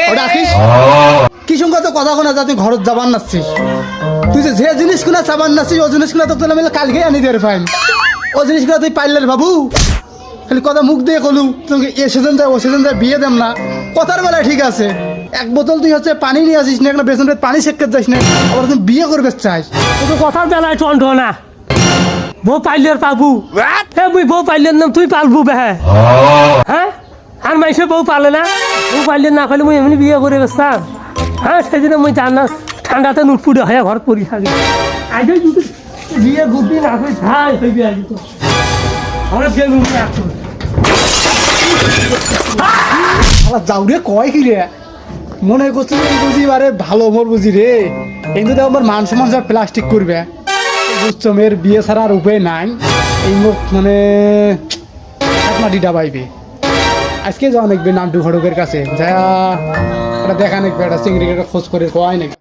ওটা আখিস কি সঙ্গে তো কথা শোনা যা তুই ঘরত যাবার নাচ্ছিস তুই যে জিনিস কোনা চাবার নাচ্ছিস ও জিনিস কোনা তো আমি কালকে আনি দিয়ে ফাইন ও জিনিস কোনা তুই পাইলে বাবু খালি কথা মুখ দিয়ে কলু তোমাকে এ সেজন যায় ও সেজন যায় বিয়ে দেম না কথার বেলায় ঠিক আছে এক বোতল তুই হচ্ছে পানি নিয়ে আসিস না একটা বেসন পানি শেখতে যাস না আবার তুমি বিয়ে করবে চাস তো কথার বেলায় টন্ড না বউ পাইলের পাবু হ্যাঁ মুই বউ পাইলের নাম তুই পালবু বে হ্যাঁ আর মাইসে বউ পালে না বউ পাইলে না পাইলে মুই এমনি বিয়ে করে বেসতাম হ্যাঁ সেদিন মুই ঠান্ডাতে নুটপুটে হয়ে ঘর পড়ি থাকি আজ বিয়ে বুদ্ধি না করে ছাই হইবি আজ তো আমরা গেলুম যাও রে কয় কি রে মনে করছি বুঝি আরে ভালো মোর বুঝি রে কিন্তু তো আমার মান সম্মান সব প্লাস্টিক করবে বুঝছো মেয়ের বিয়ে ছাড়া আর উপায় নাই এই মুখ মানে মাটিটা পাইবে আজকে যাওয়া নাকবে নামটু ঘটকের কাছে যা দেখা নাকবে একটা চিংড়ি খোঁজ করে কয় নাকি